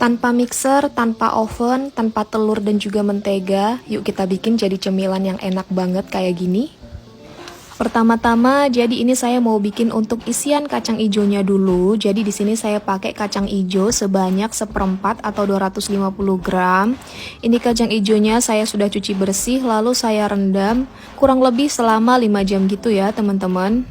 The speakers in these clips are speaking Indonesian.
Tanpa mixer, tanpa oven, tanpa telur dan juga mentega, yuk kita bikin jadi cemilan yang enak banget kayak gini. Pertama-tama, jadi ini saya mau bikin untuk isian kacang ijonya dulu. Jadi di sini saya pakai kacang ijo sebanyak 1/4 atau 250 gram. Ini kacang ijonya saya sudah cuci bersih, lalu saya rendam kurang lebih selama 5 jam gitu ya teman-teman.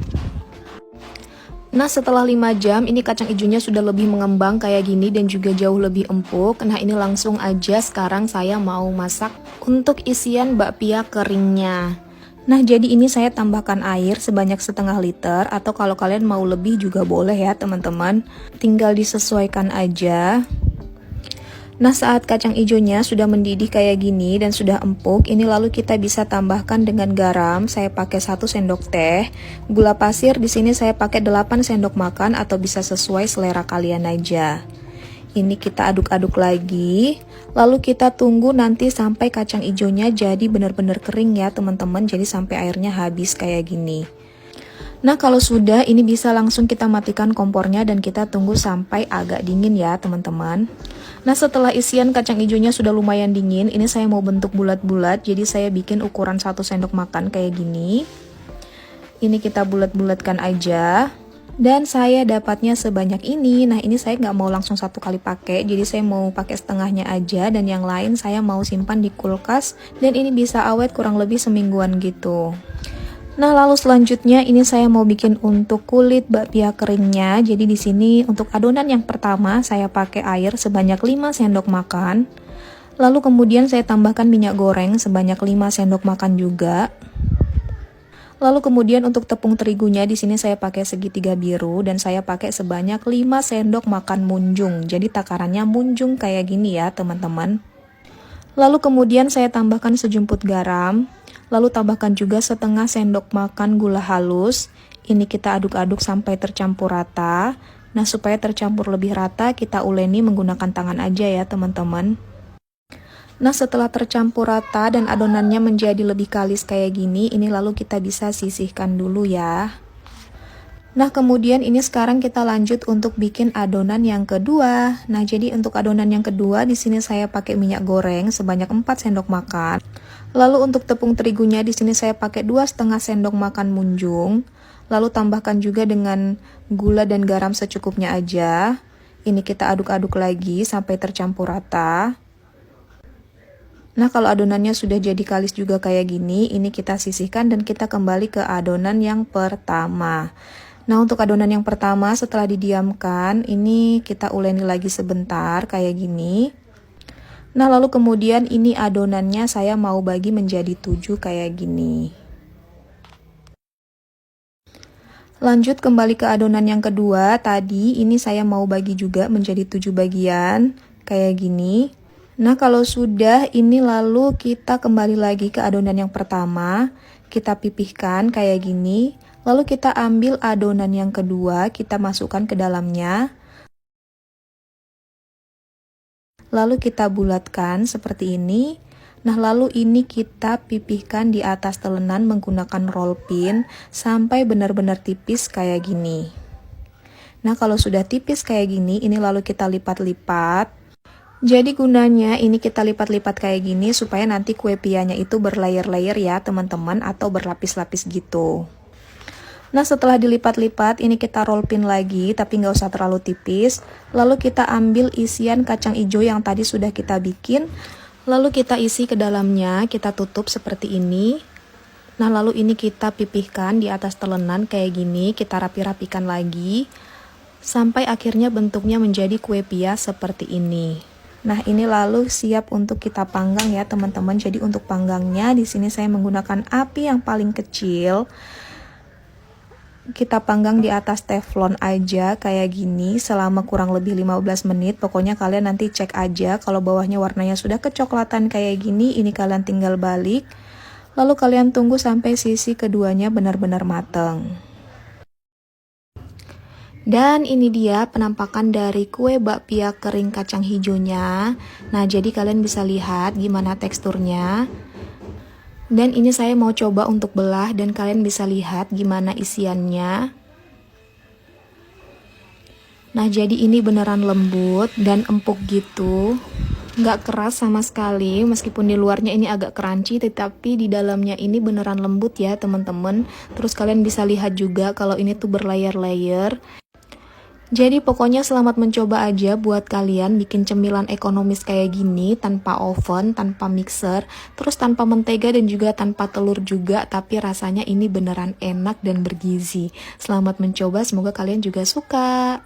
Nah setelah 5 jam ini kacang ijonya sudah lebih mengembang kayak gini dan juga jauh lebih empuk. Nah ini langsung aja sekarang saya mau masak untuk isian bakpia keringnya. Nah jadi ini saya tambahkan air sebanyak 1/2 liter, atau kalau kalian mau lebih juga boleh ya teman-teman. Tinggal disesuaikan aja. Nah saat kacang ijonya sudah mendidih kayak gini dan sudah empuk, ini lalu kita bisa tambahkan dengan garam. Saya pakai 1 sendok teh. Gula pasir di sini saya pakai 8 sendok makan atau bisa sesuai selera kalian aja. Ini kita aduk-aduk lagi. Lalu kita tunggu nanti sampai kacang ijonya jadi benar-benar kering ya teman-teman. Jadi sampai airnya habis kayak gini. Nah kalau sudah ini bisa langsung kita matikan kompornya dan kita tunggu sampai agak dingin ya teman-teman. Nah setelah isian kacang ijonya sudah lumayan dingin, ini saya mau bentuk bulat-bulat, jadi saya bikin ukuran 1 sendok makan kayak gini. Ini kita bulat-bulatkan aja. Dan saya dapatnya sebanyak ini. Nah ini saya nggak mau langsung 1 kali pakai, jadi saya mau pakai setengahnya aja dan yang lain saya mau simpan di kulkas. Dan ini bisa awet kurang lebih semingguan gitu. Nah, lalu selanjutnya ini saya mau bikin untuk kulit bakpia keringnya. Jadi di sini untuk adonan yang pertama saya pakai air sebanyak 5 sendok makan. Lalu kemudian saya tambahkan minyak goreng sebanyak 5 sendok makan juga. Lalu kemudian untuk tepung terigunya di sini saya pakai segitiga biru dan saya pakai sebanyak 5 sendok makan munjung. Jadi takarannya munjung kayak gini ya, teman-teman. Lalu kemudian saya tambahkan sejumput garam. Lalu tambahkan juga setengah sendok makan gula halus. Ini kita aduk-aduk sampai tercampur rata. Nah supaya tercampur lebih rata kita uleni menggunakan tangan aja ya teman-teman. Nah setelah tercampur rata dan adonannya menjadi lebih kalis kayak gini, ini lalu kita bisa sisihkan dulu ya. Nah kemudian ini sekarang kita lanjut untuk bikin adonan yang kedua. Nah jadi untuk adonan yang kedua di sini saya pakai minyak goreng sebanyak 4 sendok makan. Lalu untuk tepung terigunya di sini saya pakai 2,5 sendok makan munjung. Lalu tambahkan juga dengan gula dan garam secukupnya aja. Ini kita aduk-aduk lagi sampai tercampur rata. Nah kalau adonannya sudah jadi kalis juga kayak gini, ini kita sisihkan dan kita kembali ke adonan yang pertama. Nah untuk adonan yang pertama setelah didiamkan, ini kita uleni lagi sebentar kayak gini. Nah lalu kemudian ini adonannya saya mau bagi menjadi 7 kayak gini. Lanjut kembali ke adonan yang kedua, tadi ini saya mau bagi juga menjadi 7 bagian kayak gini. Nah kalau sudah ini lalu kita kembali lagi ke adonan yang pertama, kita pipihkan kayak gini. Lalu kita ambil adonan yang kedua, kita masukkan ke dalamnya. Lalu kita bulatkan seperti ini. Nah lalu ini kita pipihkan di atas telenan menggunakan roll pin sampai benar-benar tipis kayak gini. Nah kalau sudah tipis kayak gini, ini lalu kita lipat-lipat. Jadi gunanya ini kita lipat-lipat kayak gini supaya nanti kue pianya itu berlayer-layer ya teman-teman, atau berlapis-lapis gitu. Nah setelah dilipat-lipat ini kita roll pin lagi, tapi nggak usah terlalu tipis. Lalu kita ambil isian kacang hijau yang tadi sudah kita bikin. Lalu kita isi ke dalamnya, kita tutup seperti ini. Nah lalu ini kita pipihkan di atas telenan kayak gini, kita rapi-rapikan lagi. Sampai akhirnya bentuknya menjadi kue pia seperti ini. Nah ini lalu siap untuk kita panggang ya teman-teman. Jadi untuk panggangnya di sini saya menggunakan api yang paling kecil. Kita panggang di atas teflon aja kayak gini selama kurang lebih 15 menit. Pokoknya kalian nanti cek aja kalau bawahnya warnanya sudah kecoklatan kayak gini, ini kalian tinggal balik. Lalu kalian tunggu sampai sisi keduanya benar-benar mateng. Dan ini dia penampakan dari kue bakpia kering kacang hijaunya. Nah jadi kalian bisa lihat gimana teksturnya. Dan ini saya mau coba untuk belah dan kalian bisa lihat gimana isiannya. Nah, jadi ini beneran lembut dan empuk gitu. Nggak keras sama sekali, meskipun di luarnya ini agak crunchy, tetapi di dalamnya ini beneran lembut ya teman-teman. Terus kalian bisa lihat juga kalau ini tuh berlayer-layer. Jadi pokoknya selamat mencoba aja buat kalian bikin cemilan ekonomis kayak gini, tanpa oven, tanpa mixer, terus tanpa mentega dan juga tanpa telur juga, tapi rasanya ini beneran enak dan bergizi. Selamat mencoba, semoga kalian juga suka.